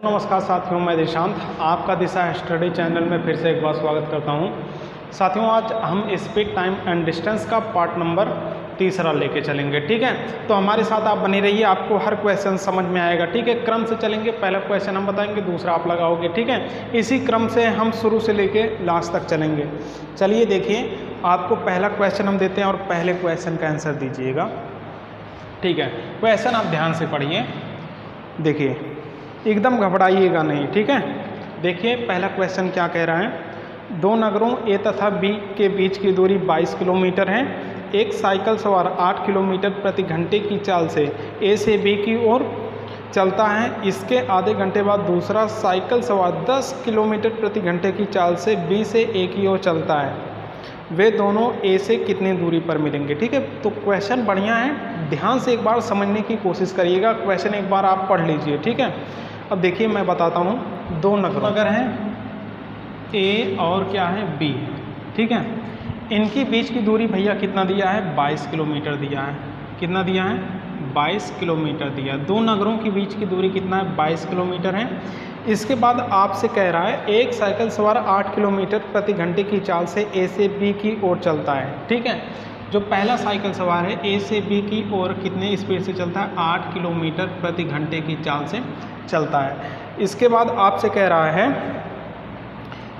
नमस्कार साथियों, मैं दिशांत आपका दिशा स्टडी चैनल में फिर से एक बार स्वागत करता हूं। साथियों, आज हम स्पीड, टाइम एंड डिस्टेंस का पार्ट नंबर 3 लेके चलेंगे। ठीक है, तो हमारे साथ आप बने रहिए, आपको हर क्वेश्चन समझ में आएगा। ठीक है, क्रम से चलेंगे, पहला क्वेश्चन हम बताएंगे, दूसरा आप लगाओगे। ठीक है, इसी क्रम से हम शुरू से लेके लास्ट तक चलेंगे। चलिए देखिए, आपको पहला क्वेश्चन हम देते हैं और पहले क्वेश्चन का आंसर दीजिएगा। ठीक है, क्वेश्चन आप ध्यान से पढ़िए, देखिए एकदम घबराइएगा नहीं। ठीक है, देखिए पहला क्वेश्चन क्या कह रहा है। दो नगरों ए तथा बी के बीच की दूरी 22 किलोमीटर है। एक साइकिल सवार 8 किलोमीटर प्रति घंटे की चाल से ए से बी की ओर चलता है। इसके आधे घंटे बाद दूसरा साइकिल सवार 10 किलोमीटर प्रति घंटे की चाल से बी से ए की ओर चलता है। वे दोनों ए से कितनी दूरी पर मिलेंगे। ठीक है, तो क्वेश्चन बढ़िया है, ध्यान से एक बार समझने की कोशिश करिएगा। क्वेश्चन एक बार आप पढ़ लीजिए। ठीक है, अब देखिए मैं बताता हूँ। दो नगर हैं ए और क्या है बी। ठीक है, इनके बीच की दूरी भैया कितना दिया है, 22 किलोमीटर दिया है। कितना दिया है, 22 किलोमीटर दिया। दो नगरों के बीच की दूरी कितना है, 22 किलोमीटर है। इसके बाद आपसे कह रहा है एक साइकिल सवार 8 किलोमीटर प्रति घंटे की चाल से ए से बी की ओर चलता है। ठीक है, जो पहला साइकिल सवार है ए से बी की ओर कितने स्पीड से चलता है, 8 किलोमीटर प्रति घंटे की चाल से चलता है। इसके बाद आपसे कह रहा है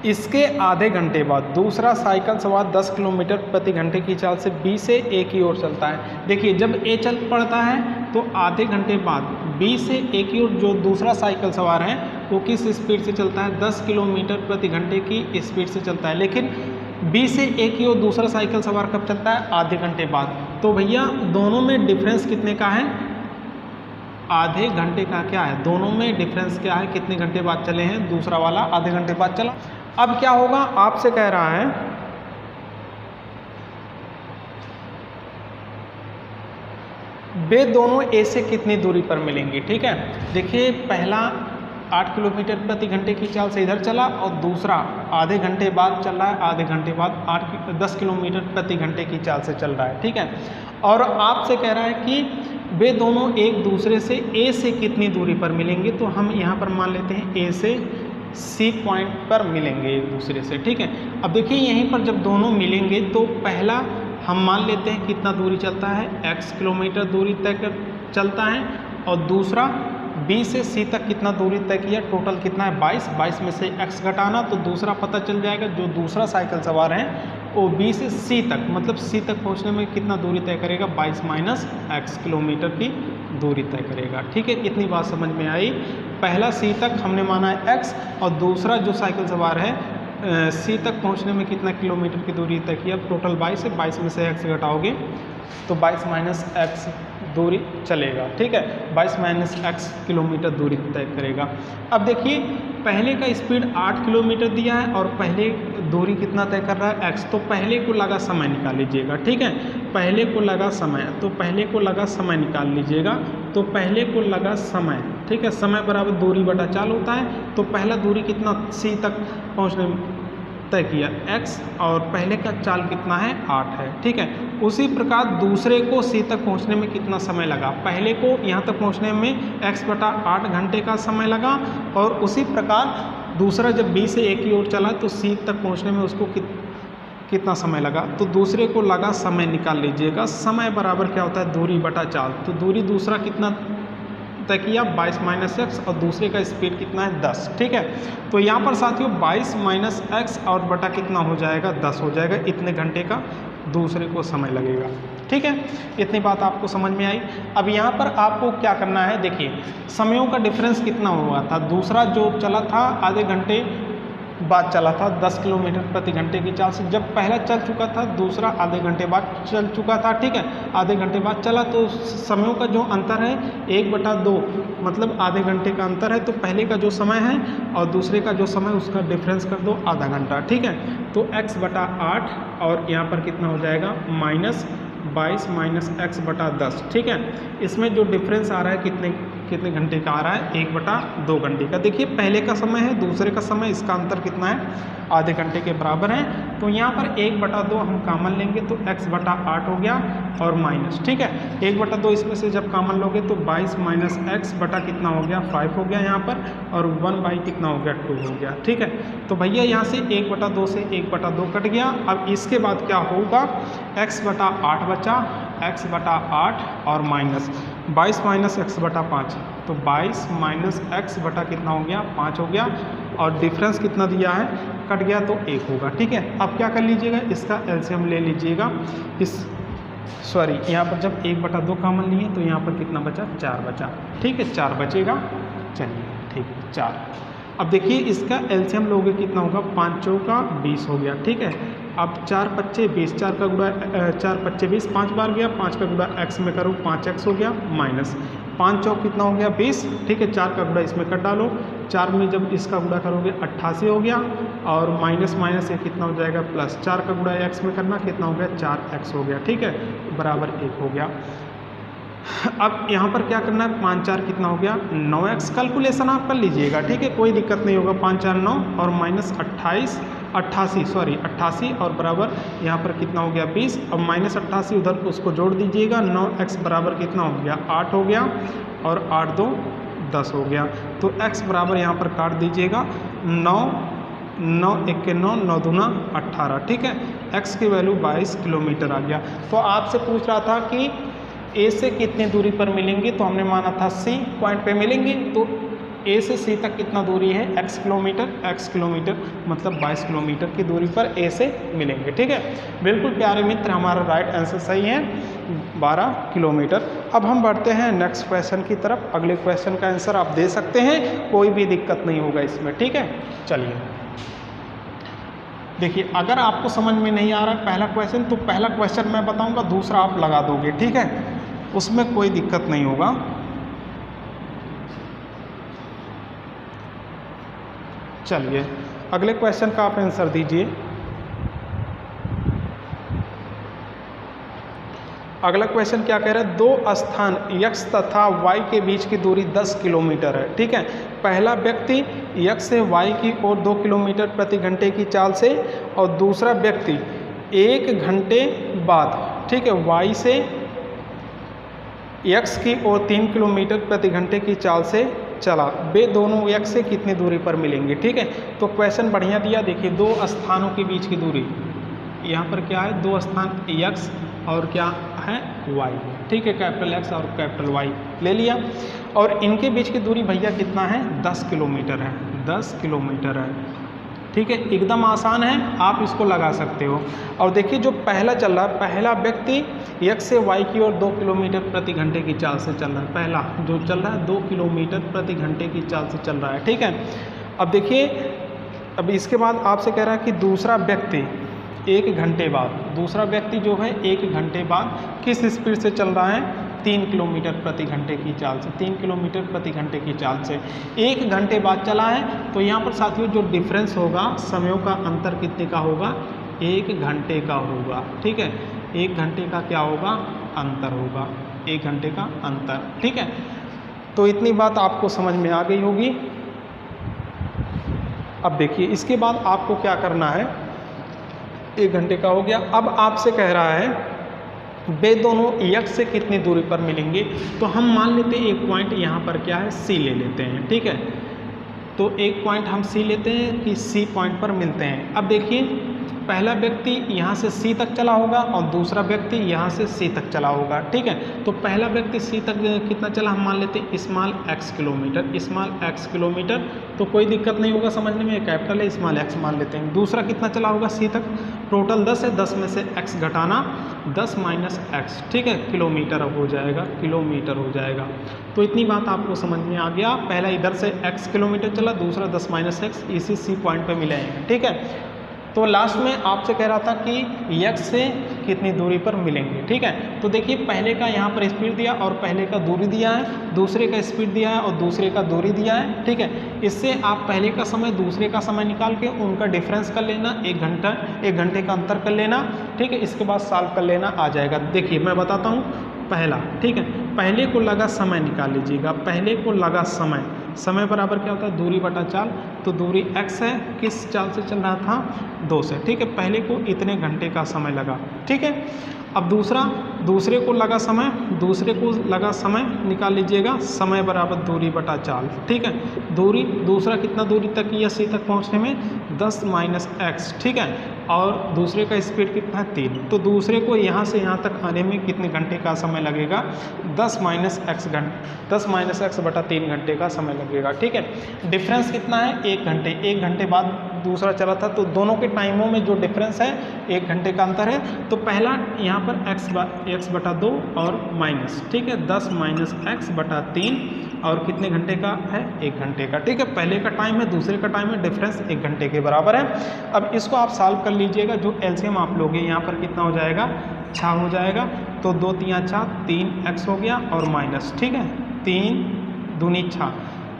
इसके आधे घंटे बाद दूसरा साइकिल सवार 10 किलोमीटर प्रति घंटे की चाल से बी से ए की ओर चलता है। देखिए जब ए चल पड़ता है तो आधे घंटे बाद बी से ए की ओर जो दूसरा साइकिल सवार है वो किस स्पीड से चलता है, 10 किलोमीटर प्रति घंटे की स्पीड से चलता है। लेकिन बी से ए की ओर दूसरा साइकिल सवार कब चलता है, आधे घंटे बाद। तो भैया दोनों में डिफरेंस कितने का है, आधे घंटे का। क्या है, दोनों में डिफरेंस क्या है, कितने घंटे बाद चले हैं, दूसरा वाला आधे घंटे बाद चला। अब क्या होगा, आपसे कह रहा है वे दोनों ए से कितनी दूरी पर मिलेंगे। ठीक है, देखिए पहला 8 किलोमीटर प्रति घंटे की चाल से इधर चला और दूसरा आधे घंटे बाद चल रहा है, आधे घंटे बाद 10 किलोमीटर प्रति घंटे की चाल से चल रहा है। ठीक है, और आपसे कह रहा है कि वे दोनों एक दूसरे से ए से कितनी दूरी पर मिलेंगे। तो हम यहाँ पर मान लेते हैं ए से सी पॉइंट पर मिलेंगे एक दूसरे से। ठीक है, अब देखिए यहीं पर जब दोनों मिलेंगे तो पहला हम मान लेते हैं कितना दूरी चलता है, x किलोमीटर दूरी तक चलता है, और दूसरा B से C तक कितना दूरी तय किया, टोटल कितना है 22 में से x घटाना तो दूसरा पता चल जाएगा। जो दूसरा साइकिल सवार है वो B से C तक, मतलब C तक पहुंचने में कितना दूरी तय करेगा, 22 माइनस x किलोमीटर की दूरी तय करेगा। ठीक है, इतनी बात समझ में आई। पहला C तक हमने माना है x और दूसरा जो साइकिल सवार है C तक पहुंचने में कितना किलोमीटर की दूरी तय किया, टोटल 22 है, 22 में से x घटाओगे तो 22 माइनस x दूरी चलेगा। ठीक है, 22 माइनस x किलोमीटर दूरी तय करेगा। अब देखिए पहले का स्पीड 8 किलोमीटर दिया है और पहले दूरी कितना तय कर रहा है, x। तो पहले को लगा समय निकाल लीजिएगा। ठीक है, पहले को लगा समय, तो पहले को लगा समय निकाल लीजिएगा। तो पहले को लगा समय, ठीक है, समय बराबर दूरी बटा चाल होता है। तो पहला दूरी कितना C तक पहुँचने तय किया x, और पहले का चाल कितना है, 8 है। ठीक है, उसी प्रकार दूसरे को C तक पहुंचने में कितना समय लगा, पहले को यहाँ तक पहुंचने में x बटा 8 घंटे का समय लगा, और उसी प्रकार दूसरा जब B से A की ओर चला तो C तक पहुंचने में उसको कितना समय लगा। तो दूसरे को लगा समय निकाल लीजिएगा। समय बराबर क्या होता है, दूरी बटा चाल। तो दूरी दूसरा कितना तय किया, 22 माइनस एक्स, और दूसरे का स्पीड कितना है, 10। ठीक है, तो यहाँ पर साथियों 22 माइनस एक्स और बटा कितना हो जाएगा, 10 हो जाएगा। इतने घंटे का दूसरे को समय लगेगा। ठीक है, इतनी बात आपको समझ में आई। अब यहाँ पर आपको क्या करना है, देखिए समयों का डिफरेंस कितना हुआ था। दूसरा जो चला था आधे घंटे बाद चला था 10 किलोमीटर प्रति घंटे की चाल से, जब पहला चल चुका था दूसरा आधे घंटे बाद चल चुका था। ठीक है, आधे घंटे बाद चला तो समयों का जो अंतर है 1/2, मतलब आधे घंटे का अंतर है। तो पहले का जो समय है और दूसरे का जो समय, उसका डिफरेंस कर दो आधा घंटा। ठीक है, तो x बटा 8 और यहाँ पर कितना हो जाएगा, माइनस 22 माइनस x बटा 10। ठीक है, इसमें जो डिफरेंस आ रहा है कितने कितने घंटे का आ रहा है, 1/2 घंटे का। देखिए पहले का समय है, दूसरे का समय, इसका अंतर कितना है, आधे घंटे के बराबर है। तो यहाँ पर 1/2 हम कॉमन लेंगे तो x/8 हो गया और माइनस, ठीक है 1/2 इसमें से जब कॉमन लोगे तो 22 माइनस x बटा कितना हो गया 5 हो गया यहाँ पर, और 1 कितना हो गया 2 हो गया, ठीक है। तो भैया यहाँ से 1/2 से 1/2 कट गया। अब इसके बाद क्या होगा, x/8 बचा, x/8 और माइनस 22 माइनस x/5, तो 22 माइनस x बटा कितना हो गया 5 हो गया, और डिफरेंस कितना दिया है, कट गया तो 1 होगा, ठीक है। अब क्या कर लीजिएगा, इसका एलसीएम ले लीजिएगा। यहाँ पर जब 1/2 कॉमन लिए तो यहाँ पर कितना बचा, 4 बचा, ठीक है 4 बचेगा। चलिए ठीक है 4। अब देखिए इसका एलसीएम लोगे कितना होगा, 5 चौका 20 हो गया, ठीक है। अब 4 पच्चे 20, 4 का गुणा 4 पच्चे 20, 5 बार गया, 5 का गुणा x में करो 5x हो गया, माइनस 5 चौक कितना हो गया 20, ठीक है 4 का गुणा इसमें कर डालो, 4 में जब इसका गुणा करोगे 88 हो गया, और माइनस माइनस ये कितना हो जाएगा प्लस, 4 का गुणा x में करना कितना हो गया 4x हो गया, ठीक है बराबर 1 हो गया। अब यहाँ पर क्या करना है, 5 4 कितना हो गया 9x, कैलकुलेशन आप कर लीजिएगा, ठीक है कोई दिक्कत नहीं होगा। 5 4 9 और माइनस 88 और बराबर यहाँ पर कितना हो गया 20, अब माइनस 88 उधर उसको जोड़ दीजिएगा, 9x बराबर कितना हो गया 8 हो गया, और 8 2 10 हो गया। तो x बराबर यहाँ पर काट दीजिएगा 9 9 1 के 9 9 दूना 18, ठीक है। x की वैल्यू 22 किलोमीटर आ गया। तो आपसे पूछ रहा था कि A से कितनी दूरी पर मिलेंगे, तो हमने माना था C पॉइंट पे मिलेंगे, तो A से C तक कितना दूरी है, x किलोमीटर मतलब 22 किलोमीटर की दूरी पर A से मिलेंगे, ठीक है। बिल्कुल प्यारे मित्र, हमारा राइट आंसर सही है 12 किलोमीटर। अब हम बढ़ते हैं नेक्स्ट क्वेश्चन की तरफ। अगले क्वेश्चन का आंसर आप दे सकते हैं, कोई भी दिक्कत नहीं होगा इसमें, ठीक है। चलिए देखिए, अगर आपको समझ में नहीं आ रहा है पहला क्वेश्चन, तो पहला क्वेश्चन मैं बताऊंगा, दूसरा आप लगा दोगे, ठीक है, उसमें कोई दिक्कत नहीं होगा। चलिए अगले क्वेश्चन का आप आंसर दीजिए। अगला क्वेश्चन क्या कह रहा है, दो स्थान x तथा y के बीच की दूरी 10 किलोमीटर है, ठीक है। पहला व्यक्ति x से y की ओर 2 किलोमीटर प्रति घंटे की चाल से, और दूसरा व्यक्ति 1 घंटे बाद, ठीक है, y से x की ओर 3 किलोमीटर प्रति घंटे की चाल से चला। वे दोनों x से कितनी दूरी पर मिलेंगे, ठीक है। तो क्वेश्चन बढ़िया दिया। देखिए दो स्थानों के बीच की दूरी, यहाँ पर क्या है, दो स्थान x और क्या है y, ठीक है, कैपिटल X और कैपिटल Y ले लिया, और इनके बीच की दूरी भैया कितना है 10 किलोमीटर है, 10 किलोमीटर है, ठीक है। एकदम आसान है, आप इसको लगा सकते हो। और देखिए जो पहला चल रहा है, पहला व्यक्ति x से y की ओर 2 किलोमीटर प्रति घंटे की चाल से चल रहा है, पहला जो चल रहा है 2 किलोमीटर प्रति घंटे की चाल से चल रहा है, ठीक है। अब देखिए, अब इसके बाद आपसे कह रहा है कि दूसरा व्यक्ति 1 घंटे बाद, दूसरा व्यक्ति जो है 1 घंटे बाद किस स्पीड से चल रहा है, 3 किलोमीटर प्रति घंटे की चाल से, 3 किलोमीटर प्रति घंटे की चाल से 1 घंटे बाद चला है। तो यहाँ पर साथियों जो डिफरेंस होगा, समयों का अंतर कितने का होगा, 1 घंटे का होगा, ठीक है। 1 घंटे का क्या होगा, अंतर होगा, 1 घंटे का अंतर, ठीक है। तो इतनी बात आपको समझ में आ गई होगी। अब देखिए इसके बाद आपको क्या करना है, 1 घंटे का हो गया। अब आपसे कह रहा है वे दोनों x से कितनी दूरी पर मिलेंगे, तो हम मान लेते हैं एक पॉइंट यहाँ पर क्या है C ले लेते हैं, ठीक है। तो एक पॉइंट हम C लेते हैं कि C पॉइंट पर मिलते हैं। अब देखिए पहला व्यक्ति यहाँ से C तक चला होगा और दूसरा व्यक्ति यहाँ से C तक चला होगा, ठीक है। तो पहला व्यक्ति C तक कितना चला, हम मान लेते हैं small x kilometre, small x kilometre, तो कोई दिक्कत नहीं होगा समझने में, कैपिटल है, स्मॉल x मान लेते हैं। दूसरा कितना चला होगा C तक, टोटल 10 है, 10 में से x घटाना 10 माइनस x, ठीक है, किलोमीटर हो जाएगा, किलोमीटर हो जाएगा। तो इतनी बात आपको समझ में आ गया। पहला इधर से x किलोमीटर चला, दूसरा 10 माइनस x, इसी C पॉइंट पे मिले हैं, ठीक है। तो लास्ट में आपसे कह रहा था कि x से कितनी दूरी पर मिलेंगे, ठीक है। तो देखिए पहले का यहाँ पर स्पीड दिया और पहले का दूरी दिया है, दूसरे का स्पीड दिया है और दूसरे का दूरी दिया है, ठीक है। इससे आप पहले का समय दूसरे का समय निकाल के उनका डिफरेंस कर लेना, 1 घंटे का अंतर कर लेना, ठीक है। इसके बाद सॉल्व कर लेना, आ जाएगा। देखिए मैं बताता हूँ, पहला, ठीक है, पहले को लगा समय निकाल लीजिएगा। पहले को लगा समय, समय बराबर क्या होता है, दूरी बटा चाल। तो दूरी x है, किस चाल से चल रहा था, 2 से, ठीक है। पहले को इतने घंटे का समय लगा, ठीक है। अब दूसरे को लगा समय, दूसरे को लगा समय निकाल लीजिएगा, समय बराबर दूरी बटा चाल, ठीक है। दूरी, दूसरा कितना दूरी तक या सी तक पहुंचने में 10 - x, ठीक है। और दूसरे का स्पीड कितना है, 3। तो दूसरे को यहाँ से यहाँ तक आने में कितने घंटे का समय लगेगा, 10 - x घंटे, 10 - x बटा 3 घंटे का समय लगेगा, ठीक है। डिफरेंस कितना है, 1 घंटे। 1 घंटे बाद दूसरा चला था, तो दोनों के टाइमों में जो डिफरेंस है 1 घंटे का अंतर है। तो पहला यहाँ पर x बटा 2 और माइनस, ठीक है, 10 - x बटा 3 और कितने घंटे का है, 1 घंटे का, ठीक है। पहले का टाइम है, दूसरे का टाइम है, डिफरेंस 1 घंटे के बराबर है। अब इसको आप सॉल्व कर लीजिएगा, जो एलसीएम आप लोगे यहाँ पर कितना हो जाएगा, 6 हो जाएगा। तो 2 × 3 = 6, 3x हो गया और माइनस, ठीक है, 3 दूनी 6।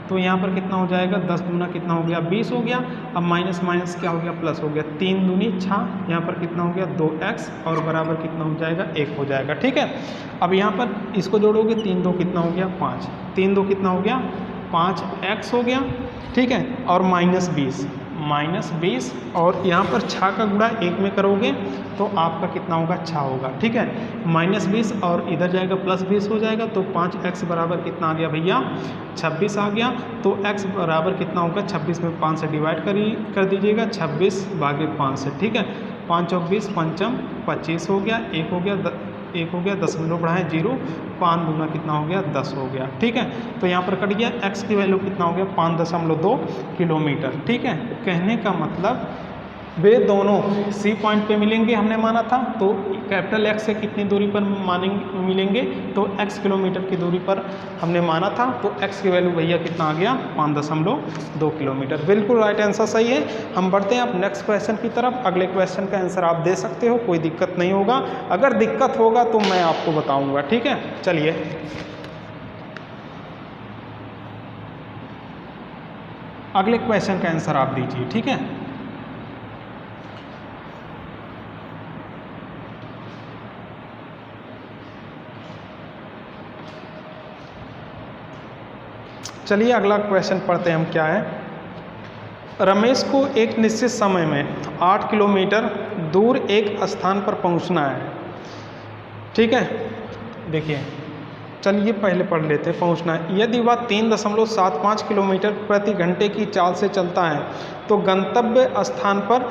तो यहाँ पर कितना हो जाएगा, 10 दूना कितना हो गया, 20 हो गया। अब माइनस माइनस क्या हो गया, प्लस हो गया, 3 दूनी 6, यहाँ पर कितना हो गया, 2x और बराबर कितना हो जाएगा, 1 हो जाएगा, ठीक है। अब यहाँ पर इसको जोड़ोगे, 3 2 कितना हो गया, 5, 3 2 कितना हो गया, 5x हो गया, ठीक है। और -20 और यहाँ पर 6 का गुणा 1 में करोगे तो आपका कितना होगा, 6 होगा, ठीक है। -20 और इधर जाएगा +20 हो जाएगा। तो 5x बराबर कितना आ गया भैया, 26 आ गया। तो x बराबर कितना होगा, 26 में 5 से डिवाइड कर दीजिएगा, 26 / 5 से, ठीक है। 5 × 20, 5 × 25 हो गया, 1 हो गया, दशमलव बढ़ाएं 0, 5 दूना कितना हो गया, 10 हो गया, ठीक है। तो यहाँ पर कट गया, x की वैल्यू कितना हो गया, 5.2 किलोमीटर, ठीक है। कहने का मतलब वे दोनों सी पॉइंट पे मिलेंगे, हमने माना था। तो कैपिटल X से कितनी दूरी पर मिलेंगे, तो x किलोमीटर की दूरी पर हमने माना था। तो x की वैल्यू भैया कितना आ गया, 5.2 किलोमीटर। बिल्कुल राइट आंसर सही है। हम बढ़ते हैं अब नेक्स्ट क्वेश्चन की तरफ। अगले क्वेश्चन का आंसर आप दे सकते हो, कोई दिक्कत नहीं होगा। अगर दिक्कत होगा तो मैं आपको बताऊँगा, ठीक है। चलिए अगले क्वेश्चन का आंसर आप दीजिए, ठीक है। चलिए अगला क्वेश्चन पढ़ते हैं हम, क्या है। रमेश को एक निश्चित समय में 8 किलोमीटर दूर एक स्थान पर पहुंचना है, ठीक है। देखिए चलिए पहले पढ़ लेते हैं, पहुंचना है। यदि वह 3.75 किलोमीटर प्रति घंटे की चाल से चलता है तो गंतव्य स्थान पर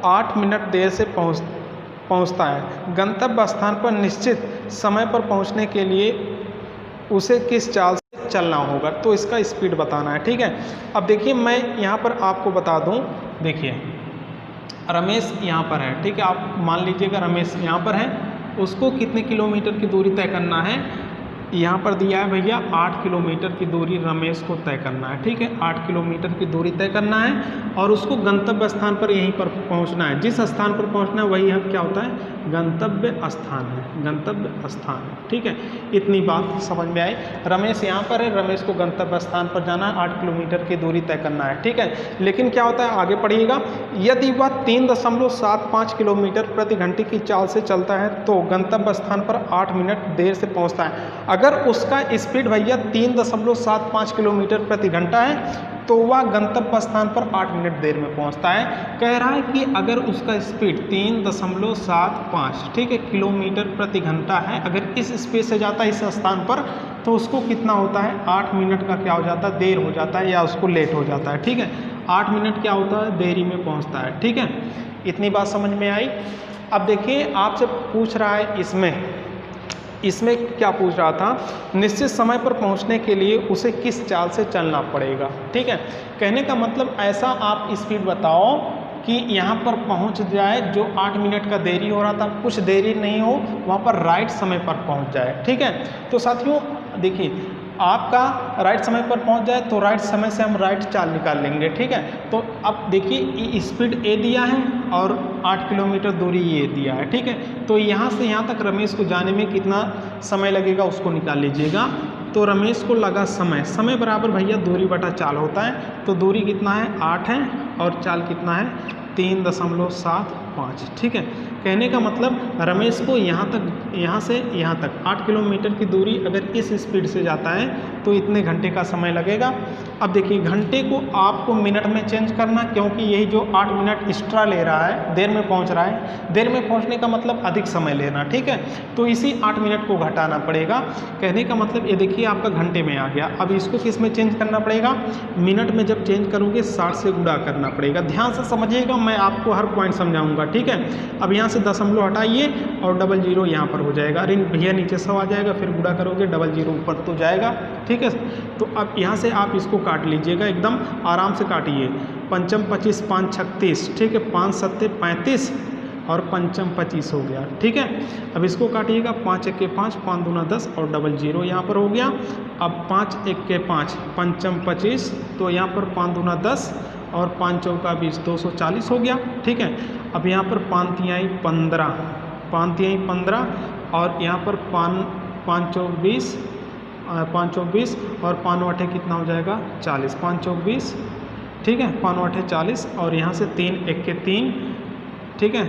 8 मिनट देर से पहुंचता है। गंतव्य स्थान पर निश्चित समय पर पहुंचने के लिए उसे किस चाल से चलना होगा, तो इसका स्पीड बताना है, ठीक है। अब देखिए मैं यहाँ पर आपको बता दूँ, देखिए रमेश यहाँ पर है, ठीक है। आप मान लीजिएगा रमेश यहाँ पर है, उसको कितने किलोमीटर की दूरी तय करना है, यहाँ पर दिया है भैया 8 किलोमीटर की दूरी रमेश को तय करना है, ठीक है। 8 किलोमीटर की दूरी तय करना है और उसको गंतव्य स्थान पर यहीं पर पहुँचना है। जिस स्थान पर पहुँचना है वही क्या होता है, गंतव्य स्थान है, गंतव्य स्थान है, ठीक है। इतनी बात समझ में आई। रमेश यहाँ पर है, रमेश को गंतव्य स्थान पर जाना है, 8 किलोमीटर की दूरी तय करना है, ठीक है। लेकिन क्या होता है, आगे पढ़िएगा। यदि वह 3.75 किलोमीटर प्रति घंटे की चाल से चलता है तो गंतव्य स्थान पर 8 मिनट देर से पहुँचता है। अगर उसका स्पीड भैया 3.75 किलोमीटर प्रति घंटा है तो वह गंतव्य स्थान पर 8 मिनट देर में पहुंचता है। कह रहा है कि अगर उसका स्पीड 3.75, ठीक है, किलोमीटर प्रति घंटा है, अगर इस स्पीड से जाता है इस स्थान पर तो उसको कितना होता है, 8 मिनट का क्या हो जाता है, देर हो जाता है या उसको लेट हो जाता है, ठीक है। 8 मिनट क्या होता है, देरी में पहुँचता है, ठीक है। इतनी बात समझ में आई। अब देखिए आपसे पूछ रहा है इसमें क्या पूछ रहा था, निश्चित समय पर पहुंचने के लिए उसे किस चाल से चलना पड़ेगा, ठीक है। कहने का मतलब ऐसा आप स्पीड बताओ कि यहाँ पर पहुँच जाए, जो 8 मिनट का देरी हो रहा था कुछ देरी नहीं हो, वहाँ पर राइट समय पर पहुँच जाए, ठीक है। तो साथियों देखिए आपका राइट समय पर पहुंच जाए तो राइट समय से हम राइट चाल निकाल लेंगे, ठीक है। तो अब देखिए स्पीड ए दिया है और 8 किलोमीटर दूरी ये दिया है, ठीक है। तो यहाँ से यहाँ तक रमेश को जाने में कितना समय लगेगा उसको निकाल लीजिएगा। तो रमेश को लगा समय बराबर भैया दूरी बटा चाल होता है। तो दूरी कितना है, 8 है और चाल कितना है, 3.75, ठीक है। कहने का मतलब रमेश को यहाँ से यहाँ तक 8 किलोमीटर की दूरी अगर इस स्पीड से जाता है तो इतने घंटे का समय लगेगा। अब देखिए घंटे को आपको मिनट में चेंज करना, क्योंकि यही जो 8 मिनट एक्स्ट्रा ले रहा है, देर में पहुँच रहा है, देर में पहुँचने का मतलब अधिक समय लेना, ठीक है। तो इसी 8 मिनट को घटाना पड़ेगा। कहने का मतलब ये देखिए आपका घंटे में आ गया। अब इसको किस में चेंज करना पड़ेगा? मिनट में जब चेंज करोगे 60 से गुणा करना पड़ेगा। ध्यान से समझिएगा, मैं आपको हर पॉइंट समझाऊंगा, ठीक है। अब यहाँ से दशमलव हटाइए और 00 यहाँ पर हो जाएगा। अरे भैया नीचे 100 आ जाएगा, फिर गुणा करोगे 00 ऊपर तो जाएगा, ठीक है। तो अब यहाँ से आप इसको काट लीजिएगा, एकदम आराम से काटिए। पंचम 25, 5 36, ठीक है। 5 7 35 और पंचम 25 हो गया, ठीक है। अब इसको काटिएगा, 5 1 के 5, 5 दूना 10 और 00 यहाँ पर हो गया। अब 5 1 के 5, पंचम 25, तो यहाँ पर 5 दूना 10 और 5 चौका 20, 240 हो गया, ठीक है। अब यहाँ पर 5 तिहाई 15, 5 तिहाई 15 और यहाँ पर 5 चौक 20, 5 चौक 20 और 5 आठे कितना हो जाएगा? 40, 5 चौक 20, ठीक है। 5 आठे 40 और यहाँ से 3 1 के 3, ठीक है।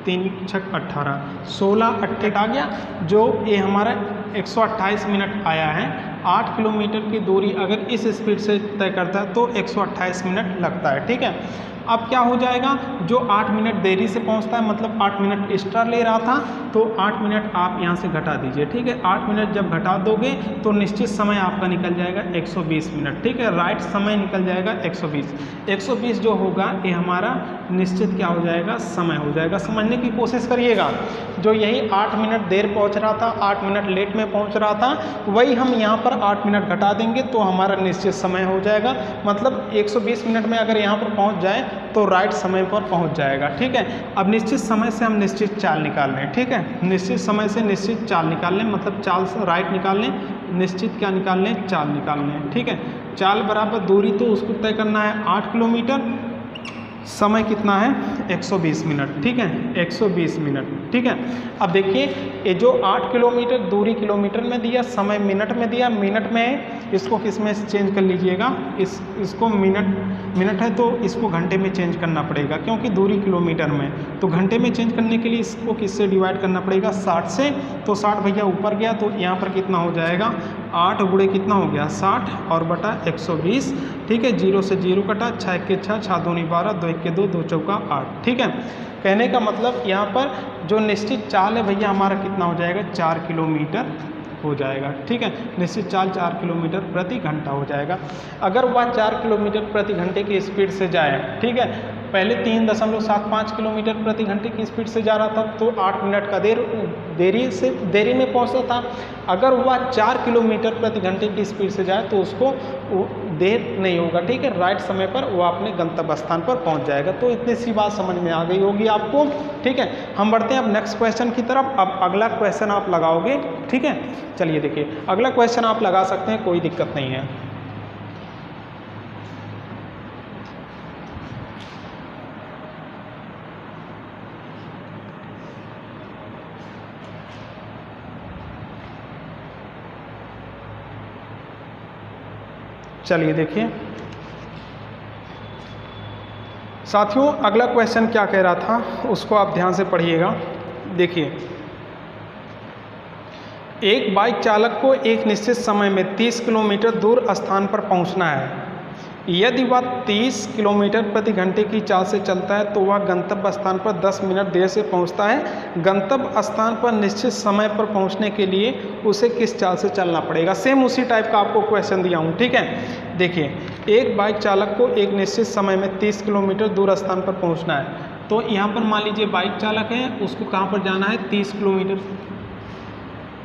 3 6 18, 16 अट्ठे आ गया, जो ये हमारा 128 मिनट आया है। 8 किलोमीटर की दूरी अगर इस स्पीड से तय करता है तो 128 मिनट लगता है, ठीक है। अब क्या हो जाएगा? जो 8 मिनट देरी से पहुंचता है, मतलब 8 मिनट एक्स्ट्रा ले रहा था, तो 8 मिनट आप यहाँ से घटा दीजिए, ठीक है। 8 मिनट जब घटा दोगे तो निश्चित समय आपका निकल जाएगा 120 मिनट, ठीक है। राइट समय निकल जाएगा 120। 120 जो होगा ये हमारा निश्चित क्या हो जाएगा? समय हो जाएगा। समझने की कोशिश करिएगा। जो यही 8 मिनट देर पहुँच रहा था, 8 मिनट लेट में पहुँच रहा था, वही हम यहाँ पर 8 मिनट घटा देंगे तो हमारा निश्चित समय हो जाएगा। मतलब 120 मिनट में अगर यहाँ पर पहुँच जाए तो राइट समय पर पहुंच जाएगा, ठीक है। अब निश्चित समय से हम निश्चित चाल निकाल लें, ठीक है। निश्चित समय से निश्चित चाल निकाल लें, मतलब चाल से राइट निकाल लें, निश्चित क्या निकाल लें? चाल निकाल लें, ठीक है। चाल बराबर दूरी, तो उसको तय करना है 8 किलोमीटर, समय कितना है? 120 मिनट, ठीक है। 120 मिनट, ठीक है। अब देखिए ये जो 8 किलोमीटर दूरी किलोमीटर में दिया, समय मिनट में दिया, मिनट में इसको किस में चेंज कर लीजिएगा? इसको मिनट है तो इसको घंटे में चेंज करना पड़ेगा, क्योंकि दूरी किलोमीटर में। तो घंटे में चेंज करने के लिए इसको किससे डिवाइड करना पड़ेगा? 60 से। तो 60 भैया ऊपर गया तो यहाँ पर कितना हो जाएगा? 8 गुणे कितना हो गया? 60 और बटा 120, ठीक है। 0 से 0 कटा, 6 के 6, 6 दूनी 12, 2 1 के 2, 2 चौका 8, ठीक है। कहने का मतलब यहाँ पर जो निश्चित चाल है भैया हमारा कितना हो जाएगा? 4 किलोमीटर हो जाएगा, ठीक है। निश्चित चाल 4 किलोमीटर प्रति घंटा हो जाएगा। अगर वह 4 किलोमीटर प्रति घंटे की स्पीड से जाए, ठीक है, पहले 3.75 किलोमीटर प्रति घंटे की स्पीड से जा रहा था तो 8 मिनट का देरी में पहुंचता था। अगर वह 4 किलोमीटर प्रति घंटे की स्पीड से जाए तो उसको देर नहीं होगा, ठीक है। राइट समय पर वो अपने गंतव्य स्थान पर पहुंच जाएगा। तो इतनी सी बात समझ में आ गई होगी आपको, ठीक है। हम बढ़ते हैं अब नेक्स्ट क्वेश्चन की तरफ। अब अगला क्वेश्चन आप लगाओगे, ठीक है। चलिए देखिए, अगला क्वेश्चन आप लगा सकते हैं, कोई दिक्कत नहीं है। चलिए देखिए साथियों, अगला क्वेश्चन क्या कह रहा था उसको आप ध्यान से पढ़िएगा। देखिए, एक बाइक चालक को एक निश्चित समय में 30 किलोमीटर दूर स्थान पर पहुंचना है। यदि वह 30 किलोमीटर प्रति घंटे की चाल से चलता है तो वह गंतव्य स्थान पर 10 मिनट देर से पहुंचता है। गंतव्य स्थान पर निश्चित समय पर पहुंचने के लिए उसे किस चाल से चलना पड़ेगा? सेम उसी टाइप का आपको क्वेश्चन दिया हूं, ठीक है। देखिए, एक बाइक चालक को एक निश्चित समय में 30 किलोमीटर दूर स्थान पर पहुँचना है। तो यहाँ पर मान लीजिए बाइक चालक है, उसको कहाँ पर जाना है? 30 किलोमीटर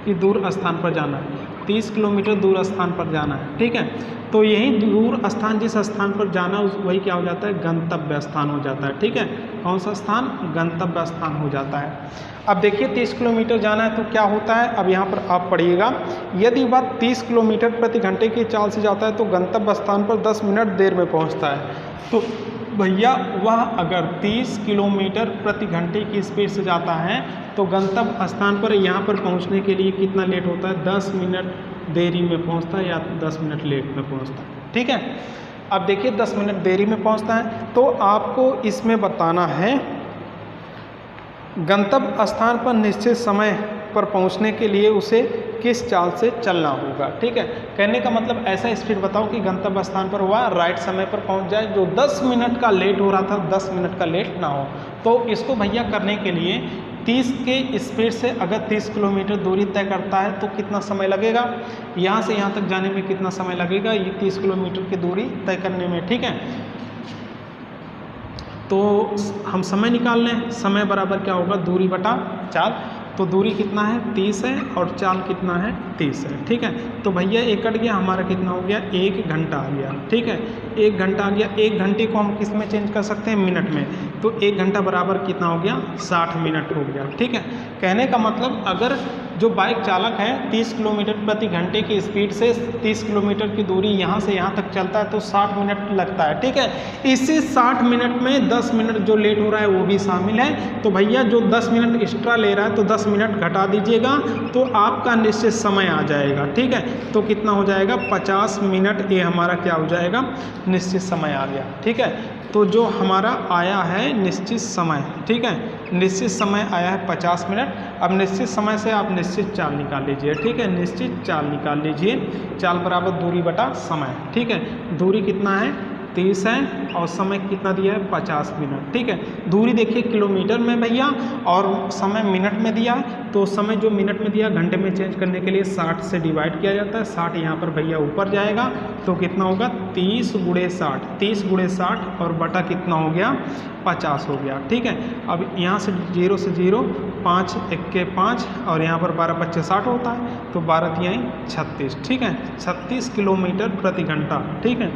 की दूर स्थान पर जाना है, 30 किलोमीटर दूर स्थान पर जाना है, ठीक है। तो यही दूर स्थान जिस स्थान पर जाना वही क्या हो जाता है? गंतव्य स्थान हो जाता है, ठीक है। कौन सा स्थान? गंतव्य स्थान हो जाता है। अब देखिए 30 किलोमीटर जाना है तो क्या होता है? अब यहाँ पर आप पढ़िएगा, यदि वह 30 किलोमीटर प्रति घंटे की चाल से जाता है तो गंतव्य स्थान पर 10 मिनट देर में पहुँचता है। तो भैया वह अगर 30 किलोमीटर प्रति घंटे की स्पीड से जाता है तो गंतव्य स्थान पर यहाँ पर पहुँचने के लिए कितना लेट होता है? 10 मिनट देरी में पहुँचता है या 10 मिनट लेट में पहुँचता है, ठीक है। अब देखिए 10 मिनट देरी में पहुँचता है तो आपको इसमें बताना है गंतव्य स्थान पर निश्चित समय पर पहुंचने के लिए उसे किस चाल से चलना होगा। ठीक है, कहने का मतलब ऐसा स्पीड बताओ कि गंतव्य स्थान पर हुआ राइट समय पर पहुंच जाए, जो 10 मिनट का लेट हो रहा था 10 मिनट का लेट ना हो। तो इसको भैया करने के लिए 30 के स्पीड से अगर 30 किलोमीटर दूरी तय करता है तो कितना समय लगेगा, यहाँ से यहाँ तक जाने में कितना समय लगेगा, ये 30 किलोमीटर की दूरी तय करने में। ठीक है, तो हम समय निकाल लें, समय बराबर क्या होगा, दूरी बटा चाल। तो दूरी कितना है 30 है और चाल कितना है 30 है। ठीक है, तो भैया एक कट गया, हमारा कितना हो गया 1 घंटा आ गया। ठीक है, 1 घंटा आ गया। 1 घंटे को हम किस में चेंज कर सकते हैं, मिनट में। तो 1 घंटा बराबर कितना हो गया 60 मिनट हो गया। ठीक है, कहने का मतलब अगर जो बाइक चालक है 30 किलोमीटर प्रति घंटे की स्पीड से 30 किलोमीटर की दूरी यहाँ से यहाँ तक चलता है तो 60 मिनट लगता है। ठीक है, इसी 60 मिनट में 10 मिनट जो लेट हो रहा है वो भी शामिल है। तो भैया जो 10 मिनट एक्स्ट्रा ले रहा है तो 10 मिनट घटा दीजिएगा तो आपका निश्चित समय आ जाएगा। ठीक है, तो कितना हो जाएगा 50 मिनट, ये हमारा क्या हो जाएगा निश्चित समय आ गया। ठीक है, तो जो हमारा आया है निश्चित समय, ठीक है, निश्चित समय आया है 50 मिनट। अब निश्चित समय से आप निश्चित चाल निकाल लीजिए। ठीक है, निश्चित चाल निकाल लीजिए, चाल बराबर दूरी बटा समय। ठीक है, दूरी कितना है 30 है और समय कितना दिया है 50 मिनट। ठीक है, दूरी देखिए किलोमीटर में भैया और समय मिनट में दिया है, तो समय जो मिनट में दिया घंटे में चेंज करने के लिए 60 से डिवाइड किया जाता है। 60 यहाँ पर भैया ऊपर जाएगा तो कितना होगा 30 × 60, 30 × 60 और बटा कितना हो गया 50 हो गया। ठीक है, अब यहाँ से 0 से 0, 5 1 5 और यहाँ पर 12 25 60 होता है, तो 12 तिहाई 36। ठीक है, 36 किलोमीटर प्रति घंटा। ठीक है,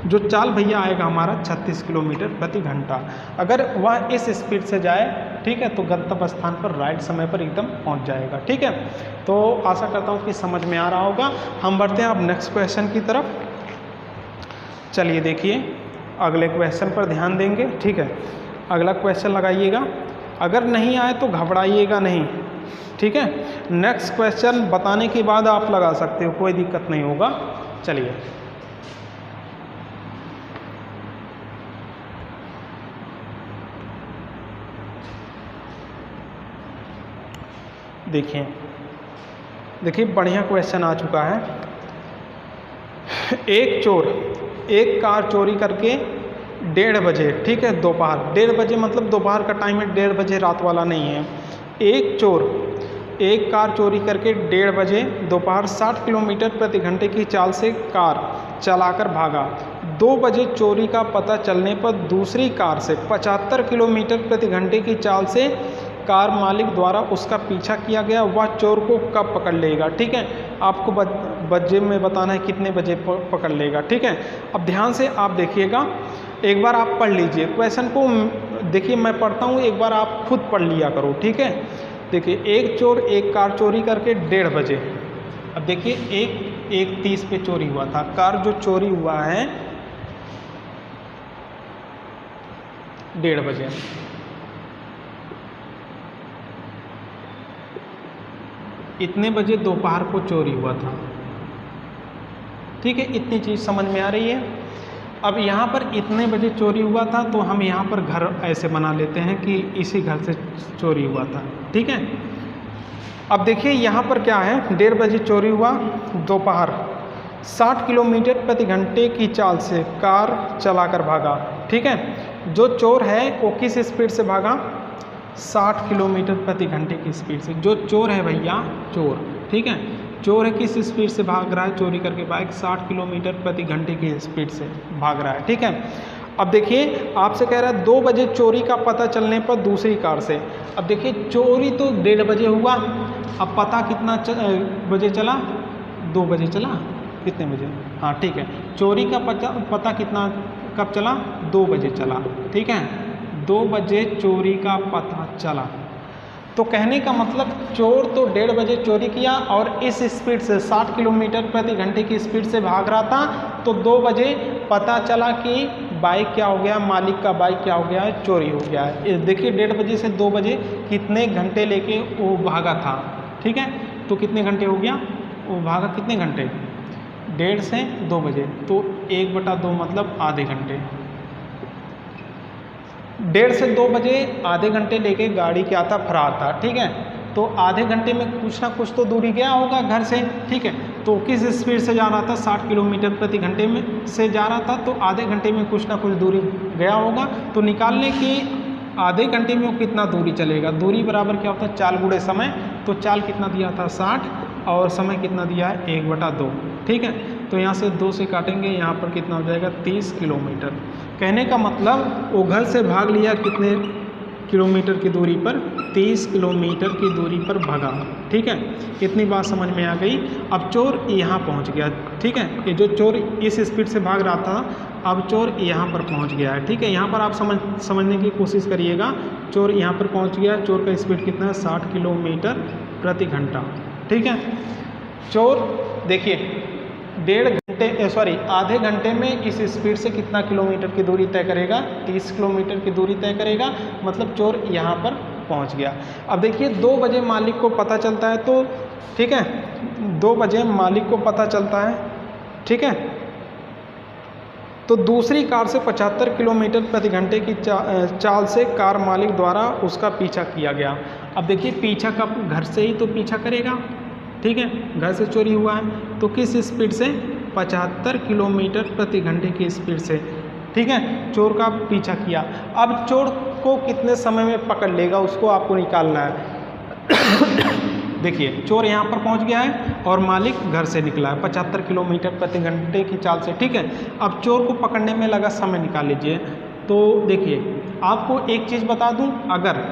जो चाल भैया आएगा हमारा 36 किलोमीटर प्रति घंटा। अगर वह इस स्पीड से जाए, ठीक है, तो गंतव्य स्थान पर राइट समय पर एकदम पहुंच जाएगा। ठीक है, तो आशा करता हूं कि समझ में आ रहा होगा। हम बढ़ते हैं अब नेक्स्ट क्वेश्चन की तरफ। चलिए देखिए, अगले क्वेश्चन पर ध्यान देंगे। ठीक है, अगला क्वेश्चन लगाइएगा, अगर नहीं आए तो घबराइएगा नहीं। ठीक है, नेक्स्ट क्वेश्चन बताने के बाद आप लगा सकते हो, कोई दिक्कत नहीं होगा। चलिए देखिए बढ़िया क्वेश्चन आ चुका है। एक चोर एक कार चोरी करके 1:30 बजे, ठीक है, दोपहर 1:30 बजे मतलब दोपहर का टाइम है, 1:30 बजे रात वाला नहीं है। एक चोर एक कार चोरी करके 1:30 बजे दोपहर 60 किलोमीटर प्रति घंटे की चाल से कार चलाकर भागा। 2 बजे चोरी का पता चलने पर दूसरी कार से 75 किलोमीटर प्रति घंटे की चाल से कार मालिक द्वारा उसका पीछा किया गया, वह चोर को कब पकड़ लेगा। ठीक है, आपको बजे में बताना है कितने बजे पकड़ लेगा। ठीक है, अब ध्यान से आप देखिएगा, एक बार आप पढ़ लीजिए क्वेश्चन को। देखिए मैं पढ़ता हूँ, एक बार आप खुद पढ़ लिया करो। ठीक है, देखिए एक चोर एक कार चोरी करके 1:30 बजे, अब देखिए 1:30 पे चोरी हुआ था, कार जो चोरी हुआ है 1:30 बजे। इतने बजे दोपहर को चोरी हुआ था। ठीक है, इतनी चीज़ समझ में आ रही है। अब यहाँ पर इतने बजे चोरी हुआ था तो हम यहाँ पर घर ऐसे बना लेते हैं कि इसी घर से चोरी हुआ था। ठीक है, अब देखिए यहाँ पर क्या है, 1:30 बजे चोरी हुआ, दोपहर 60 किलोमीटर प्रति घंटे की चाल से कार चलाकर भागा। ठीक है, जो चोर है वो किस स्पीड से भागा, 60 किलोमीटर प्रति घंटे की स्पीड से। जो चोर है भैया, चोर, ठीक है, चोर है किस स्पीड से भाग रहा है, चोरी करके बाइक 60 किलोमीटर प्रति घंटे की स्पीड से भाग रहा है। ठीक है, अब देखिए आपसे कह रहा है 2 बजे चोरी का पता चलने पर दूसरी कार से। अब देखिए चोरी तो 1:30 बजे हुआ, अब पता कितना बजे चला, 2 बजे चला, कितने बजे, हाँ ठीक है, चोरी का पता कितना कब चला, 2 बजे चला। ठीक है, 2 बजे चोरी का पता चला। तो कहने का मतलब चोर तो 1:30 बजे चोरी किया और इस स्पीड से 60 किलोमीटर प्रति घंटे की स्पीड से भाग रहा था, तो 2 बजे पता चला कि बाइक क्या हो गया, मालिक का बाइक क्या हो गया है, चोरी हो गया है। देखिए 1:30 बजे से 2 बजे कितने घंटे लेके वो भागा था। ठीक है, तो कितने घंटे हो गया, वो भागा कितने घंटे, 1:30 से 2 बजे, तो 1/2 मतलब आधे घंटे। 1:30 से 2 बजे आधे घंटे लेके गाड़ी क्या था, फरार था, ठीक है। तो आधे घंटे में कुछ ना कुछ तो दूरी गया होगा घर से, ठीक है। तो किस स्पीड से जा रहा था, 60 किलोमीटर प्रति घंटे में से जा रहा था, तो आधे घंटे में कुछ ना कुछ दूरी गया होगा। तो निकालने की आधे घंटे में वो कितना दूरी चलेगा, दूरी बराबर क्या होता है, चाल गुणे समय। तो चाल कितना दिया था 60 और समय कितना दिया है 1/2, ठीक है। तो यहाँ से 2 से काटेंगे, यहाँ पर कितना हो जाएगा 30 किलोमीटर। कहने का मतलब वो घर से भाग लिया कितने किलोमीटर की दूरी पर, 30 किलोमीटर की दूरी पर भागा, ठीक है। इतनी बात समझ में आ गई। अब चोर यहाँ पहुँच गया, ठीक है। ये जो चोर इस स्पीड से भाग रहा था, अब चोर यहाँ पर पहुँच गया है, ठीक है। यहाँ पर आप समझने की कोशिश करिएगा। चोर यहाँ पर पहुँच गया, चोर का स्पीड कितना है 60 किलोमीटर प्रति घंटा, ठीक है। चोर देखिए आधे घंटे में इस स्पीड से कितना किलोमीटर की दूरी तय करेगा, 30 किलोमीटर की दूरी तय करेगा। मतलब चोर यहाँ पर पहुँच गया। अब देखिए 2 बजे मालिक को पता चलता है, तो ठीक है, 2 बजे मालिक को पता चलता है, ठीक है। तो दूसरी कार से 75 किलोमीटर प्रति घंटे की चाल से कार मालिक द्वारा उसका पीछा किया गया। अब देखिए पीछा का घर से ही तो पीछा करेगा, ठीक है। घर से चोरी हुआ है तो किस स्पीड से, 75 किलोमीटर प्रति घंटे की स्पीड से, ठीक है, चोर का पीछा किया। अब चोर को कितने समय में पकड़ लेगा, उसको आपको निकालना है। देखिए चोर यहाँ पर पहुँच गया है और मालिक घर से निकला है 75 किलोमीटर प्रति घंटे की चाल से, ठीक है। अब चोर को पकड़ने में लगा समय निकाल लीजिए। तो देखिए आपको एक चीज़ बता दूँ, अगर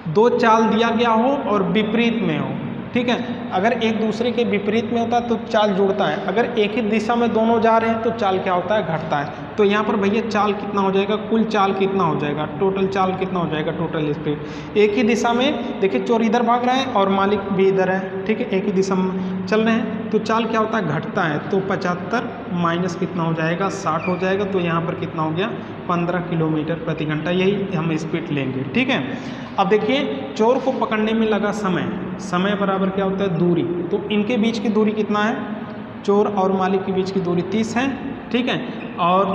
2 चाल दिया गया हो और विपरीत में हो, ठीक है, अगर एक दूसरे के विपरीत में होता है तो चाल जुड़ता है, अगर एक ही दिशा में दोनों जा रहे हैं तो चाल क्या होता है, घटता है। तो यहाँ पर भैया चाल कितना हो जाएगा, कुल चाल कितना हो जाएगा, टोटल चाल कितना हो जाएगा, टोटल स्पीड। एक ही दिशा में देखिए चोर इधर भाग रहा है और मालिक भी इधर है, ठीक है, एक ही दिशा में चल रहे हैं, तो चाल क्या होता है, घटता है। तो 75 माइनस कितना हो जाएगा, 60 हो जाएगा। तो यहाँ पर कितना हो गया, 15 किलोमीटर प्रति घंटा, यही हम स्पीड लेंगे, ठीक है। अब देखिए चोर को पकड़ने में लगा समय बराबर क्या होता है, दूरी। तो इनके बीच की दूरी कितना है, चोर और मालिक के बीच की दूरी 30 है, ठीक है। और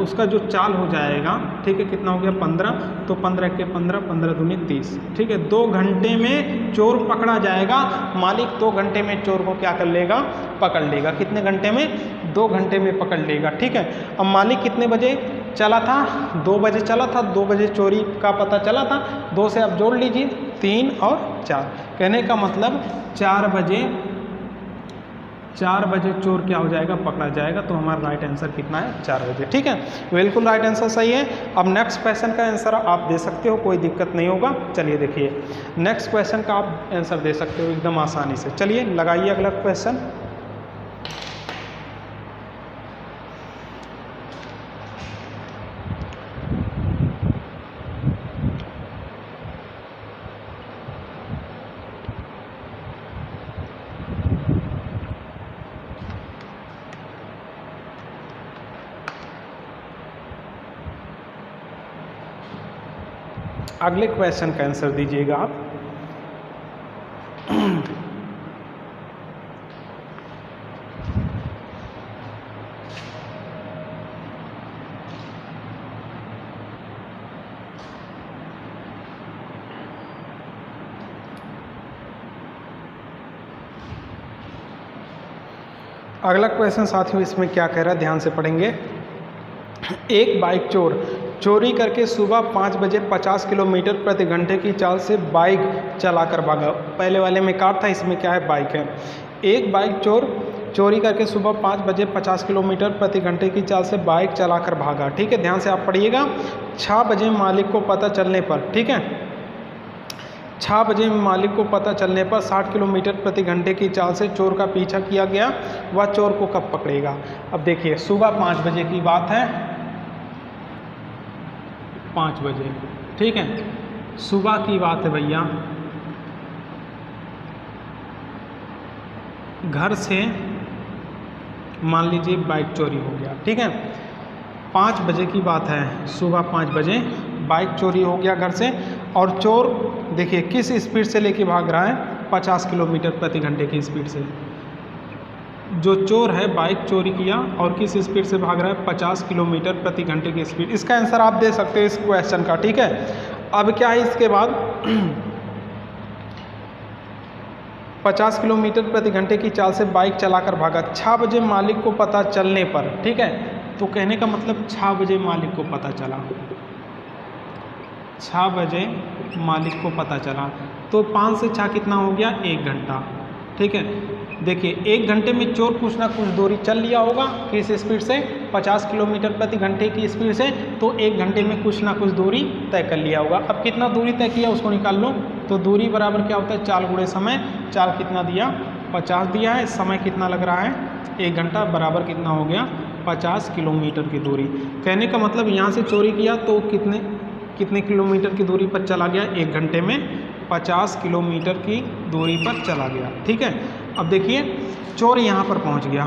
उसका जो चाल हो जाएगा, ठीक है, कितना हो गया 15। तो 15 के 15, 15 दूनी 30, ठीक है। 2 घंटे में चोर पकड़ा जाएगा, मालिक 2 घंटे में चोर को क्या कर लेगा, पकड़ लेगा। कितने घंटे में, 2 घंटे में पकड़ लेगा, ठीक है। अब मालिक कितने बजे चला था, 2 बजे चला था, 2 बजे चोरी का पता चला था। 2 से आप जोड़ लीजिए, 3 और 4। कहने का मतलब 4 बजे चोर क्या हो जाएगा, पकड़ा जाएगा। तो हमारा राइट आंसर कितना है, 4 बजे, ठीक है। बिल्कुल राइट आंसर सही है। अब नेक्स्ट क्वेश्चन का आंसर आप दे सकते हो, कोई दिक्कत नहीं होगा। चलिए देखिए नेक्स्ट क्वेश्चन का आप आंसर दे सकते हो एकदम आसानी से। चलिए लगाइए अगला क्वेश्चन। अगले क्वेश्चन का आंसर दीजिएगा आप। अगला क्वेश्चन साथियों इसमें क्या कह रहा है, ध्यान से पढ़ेंगे। एक बाइक चोर चोरी करके सुबह 5 बजे 50 किलोमीटर प्रति घंटे की चाल से बाइक चलाकर भागा। पहले वाले में कार था, इसमें क्या है, बाइक है। एक बाइक चोर चोरी करके सुबह 5 बजे 50 किलोमीटर प्रति घंटे की चाल से बाइक चलाकर भागा, ठीक है। ध्यान से आप पढ़िएगा। 6 बजे मालिक को पता चलने पर, ठीक है, 6 बजे मालिक को पता चलने पर 60 किलोमीटर प्रति घंटे की चाल से चोर का पीछा किया गया। वह चोर को कब पकड़ेगा। अब देखिए सुबह 5 बजे की बात है, 5 बजे, ठीक है, सुबह की बात है भैया। घर से मान लीजिए बाइक चोरी हो गया, ठीक है। 5 बजे की बात है, सुबह 5 बजे बाइक चोरी हो गया घर से। और चोर देखिए किस स्पीड से लेके भाग रहा है, 50 किलोमीटर प्रति घंटे की स्पीड से। जो चोर है बाइक चोरी किया और किस स्पीड से भाग रहा है, 50 किलोमीटर प्रति घंटे की स्पीड। इसका आंसर आप दे सकते हैं इस क्वेश्चन का, ठीक है। अब क्या है इसके बाद 50 किलोमीटर प्रति घंटे की चाल से बाइक चलाकर भागा। 6 बजे मालिक को पता चलने पर, ठीक है, तो कहने का मतलब 6 बजे मालिक को पता चला, 6 बजे मालिक को पता चला, तो 5 से 6 कितना हो गया, 1 घंटा, ठीक है। देखिए 1 घंटे में चोर कुछ ना कुछ दूरी चल लिया होगा, किस स्पीड से, 50 किलोमीटर प्रति घंटे की स्पीड से, तो 1 घंटे में कुछ ना कुछ दूरी तय कर लिया होगा। अब कितना दूरी तय किया उसको निकाल लो, तो दूरी बराबर क्या होता है, चाल गुणे समय। चाल कितना दिया, 50 दिया है, समय कितना लग रहा है, 1 घंटा, बराबर कितना हो गया, 50 किलोमीटर की दूरी। कहने का मतलब यहाँ से चोरी किया तो कितने किलोमीटर की दूरी पर चला गया, 1 घंटे में 50 किलोमीटर की दूरी पर चला गया, ठीक है। अब देखिए चोर यहाँ पर पहुँच गया,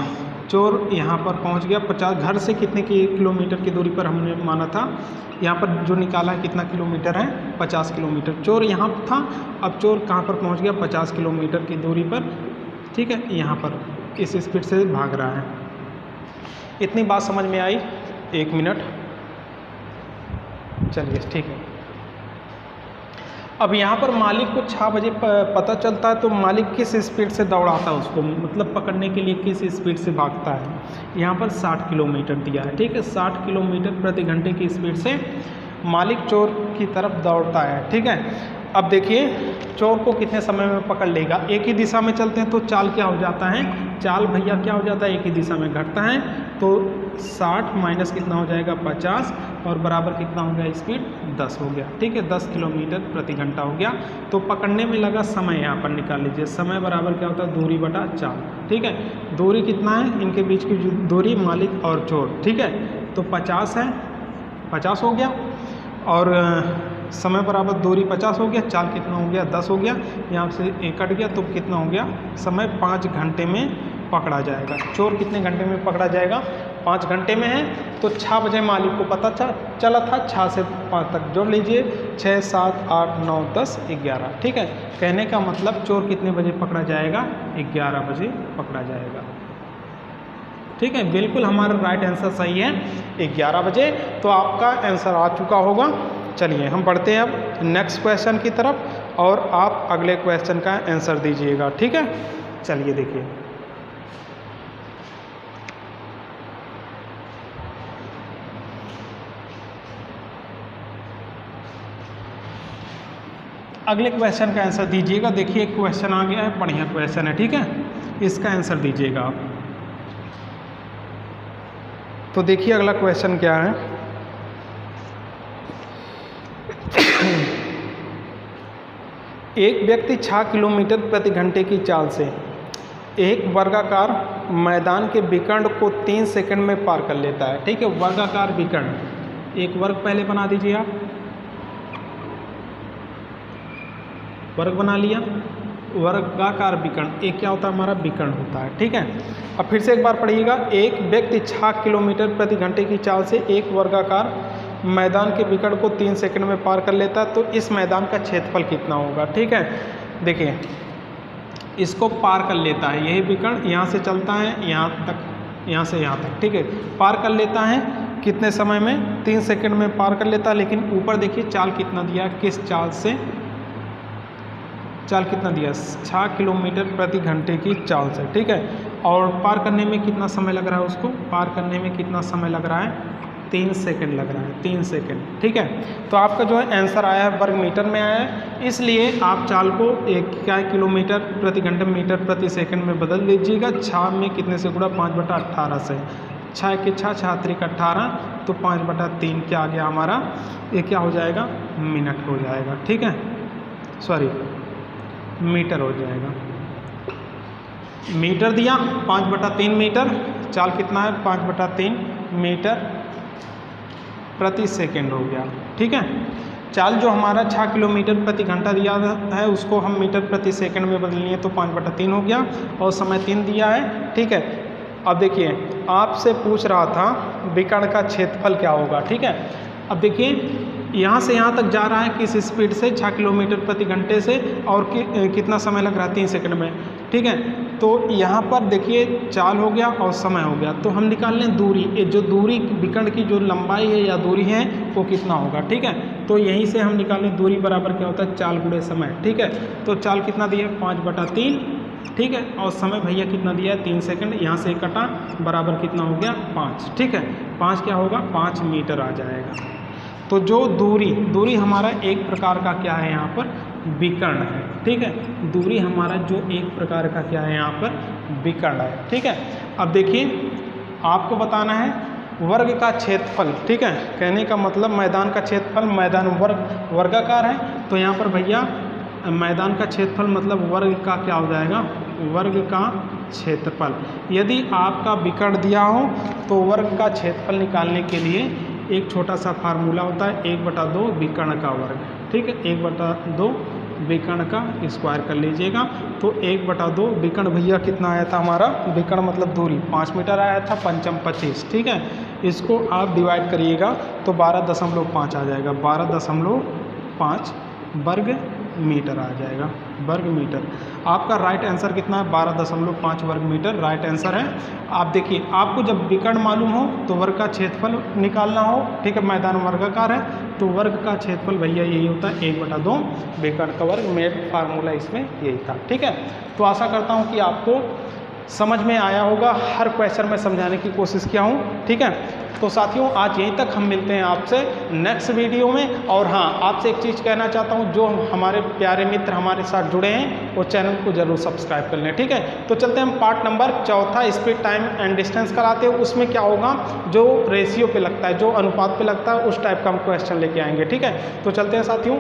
चोर यहाँ पर पहुँच गया 50, घर से कितने किलोमीटर की दूरी पर हमने माना था, यहाँ पर जो निकाला है कितना किलोमीटर है, 50 किलोमीटर। चोर यहाँ था, अब चोर कहाँ पर पहुँच गया, 50 किलोमीटर की दूरी पर, ठीक है, यहाँ पर इस स्पीड से भाग रहा है। इतनी बात समझ में आई, 1 मिनट, चलिए ठीक है। अब यहाँ पर मालिक को 6 बजे पता चलता है, तो मालिक किस स्पीड से दौड़ाता है उसको, मतलब पकड़ने के लिए किस स्पीड से भागता है। यहाँ पर 60 किलोमीटर दिया है, ठीक है, 60 किलोमीटर प्रति घंटे की स्पीड से मालिक चोर की तरफ दौड़ता है, ठीक है। अब देखिए चोर को कितने समय में पकड़ लेगा, एक ही दिशा में चलते हैं तो चाल क्या हो जाता है, चाल भैया क्या हो जाता है, एक ही दिशा में घटता है, तो 60 माइनस कितना हो जाएगा, 50, और बराबर कितना हो गया, स्पीड 10 हो गया, ठीक है, 10 किलोमीटर प्रति घंटा हो गया। तो पकड़ने में लगा समय यहाँ पर निकाल लीजिए, समय बराबर क्या होता है, दूरी बटा चाल, ठीक है। दूरी कितना है, इनके बीच की दूरी मालिक और चोर, ठीक है, तो 50 है, 50 हो गया, और समय बराबर दूरी 50 हो गया, चाल कितना हो गया, 10 हो गया, यहाँ से एक कट गया, तो कितना हो गया, समय 5 घंटे में पकड़ा जाएगा। चोर कितने घंटे में पकड़ा जाएगा, 5 घंटे में है, तो 6 बजे मालिक को पता चला था, 6 से 5 तक जोड़ लीजिए, 6, 7, 8, 9, 10, 11, ठीक है। कहने का मतलब चोर कितने बजे पकड़ा जाएगा, 11 बजे पकड़ा जाएगा, ठीक है। बिल्कुल हमारा राइट आंसर सही है, 11 बजे। तो आपका आंसर आ चुका होगा। चलिए हम बढ़ते हैं अब नेक्स्ट क्वेश्चन की तरफ, और आप अगले क्वेश्चन का आंसर दीजिएगा, ठीक है। चलिए देखिए, अगले क्वेश्चन का आंसर दीजिएगा। देखिए एक क्वेश्चन आ गया है, बढ़िया क्वेश्चन है, ठीक है, इसका आंसर दीजिएगा आप। तो देखिए अगला क्वेश्चन क्या है, एक व्यक्ति 6 किलोमीटर प्रति घंटे की चाल से एक वर्गाकार मैदान के विकर्ण को 3 सेकंड में पार कर लेता है, ठीक है। वर्गाकार विकर्ण, एक वर्ग पहले बना दीजिए आप, वर्ग बना लिया, वर्गाकार विकर्ण, एक क्या होता है, हमारा विकर्ण होता है, ठीक है। अब फिर से एक बार पढ़िएगा, एक व्यक्ति 6 किलोमीटर प्रति घंटे की चाल से एक वर्गाकार मैदान के विकर्ण को 3 सेकंड में पार कर लेता है, तो इस मैदान का क्षेत्रफल कितना होगा, ठीक है। देखिए इसको पार कर लेता है, यही विकर्ण यहाँ से चलता है यहाँ तक, यहाँ से यहाँ तक, ठीक है, पार कर लेता है कितने समय में, 3 सेकंड में पार कर लेता है। लेकिन ऊपर देखिए चाल कितना दिया, किस चाल से, चाल कितना दिया, 6 किलोमीटर प्रति घंटे की चाल से, ठीक है। और पार करने में कितना समय लग रहा है, उसको पार करने में कितना समय लग रहा है, 3 सेकंड लग रहा है, 3 सेकंड, ठीक है। तो आपका जो है आंसर आया है वर्ग मीटर में आया है, इसलिए आप चाल को एक क्या किलोमीटर प्रति घंटे मीटर प्रति सेकंड में बदल लीजिएगा। 6 में कितने से गुणा, 5/18 से, 6 के 6, 6 3 18, तो 5/3 क्या आ गया हमारा, ये क्या हो जाएगा, मिनट हो जाएगा, ठीक है, सॉरी मीटर हो जाएगा। मीटर दिया 5/3 मीटर, चाल कितना है 5/3 मीटर प्रति सेकंड हो गया, ठीक है। चाल जो हमारा 6 किलोमीटर प्रति घंटा दिया है उसको हम मीटर प्रति सेकंड में बदल लिए, तो 5/3 हो गया, और समय 3 दिया है, ठीक है। अब देखिए आपसे पूछ रहा था विकर्ण का क्षेत्रफल क्या होगा, ठीक है। अब देखिए यहाँ से यहाँ तक जा रहा है किस स्पीड से, 6 किलोमीटर प्रति घंटे से, और कितना समय लग रहा है, 3 सेकंड में, ठीक है। तो यहाँ पर देखिए चाल हो गया और समय हो गया, तो हम निकाल लें दूरी। ये जो दूरी विकर्ण की जो लंबाई है या दूरी है वो कितना होगा, ठीक है। तो यहीं से हम निकाल लें दूरी बराबर क्या होता है, चाल गुणे समय, ठीक है। तो चाल कितना दिया है 5/3, ठीक है। और समय भैया कितना दिया है 3 सेकंड, यहाँ से कटा बराबर कितना हो गया 5, ठीक है। 5 क्या होगा 5 मीटर आ जाएगा। तो जो दूरी हमारा एक प्रकार का क्या है यहाँ पर विकर्ण है, ठीक है। दूरी हमारा जो एक प्रकार का क्या है यहाँ पर विकर्ण है, ठीक है। अब देखिए आपको बताना है वर्ग का क्षेत्रफल, ठीक है। कहने का मतलब मैदान का क्षेत्रफल, मैदान वर्गाकार है, तो यहाँ पर भैया मैदान का क्षेत्रफल मतलब वर्ग का क्या हो जाएगा, वर्ग का क्षेत्रफल। यदि आपका विकर्ण दिया हो तो वर्ग का क्षेत्रफल निकालने के लिए एक छोटा सा फार्मूला होता है 1/2 विकर्ण का वर्ग, ठीक है। 1/2 विकर्ण का स्क्वायर कर लीजिएगा। तो 1/2 विकर्ण भैया कितना आया था हमारा, विकर्ण मतलब दूरी 5 मीटर आया था, पंचम 25, ठीक है। इसको आप डिवाइड करिएगा तो 12.5 आ जाएगा, 12.5 वर्ग मीटर आ जाएगा, वर्ग मीटर। आपका राइट आंसर कितना है 12.5 वर्ग मीटर राइट आंसर है। आप देखिए आपको जब विकर्ण मालूम हो तो वर्ग का क्षेत्रफल निकालना हो, ठीक है। मैदान वर्गाकार है तो वर्ग का क्षेत्रफल भैया यही होता है 1/2 विकर्ण का वर्ग। मेन फार्मूला इसमें यही था, ठीक है। तो आशा करता हूँ कि आपको समझ में आया होगा, हर क्वेश्चन में समझाने की कोशिश किया हूँ, ठीक है। तो साथियों आज यहीं तक, हम मिलते हैं आपसे नेक्स्ट वीडियो में। और हाँ, आपसे एक चीज़ कहना चाहता हूँ, जो हमारे प्यारे मित्र हमारे साथ जुड़े हैं वो चैनल को जरूर सब्सक्राइब कर लें, ठीक है। तो चलते हैं हम part number 4 speed time and distance कराते हैं। उसमें क्या होगा, जो रेशियो पे लगता है, जो अनुपात पे लगता है, उस टाइप का हम क्वेश्चन लेके आएंगे, ठीक है। तो चलते हैं साथियों।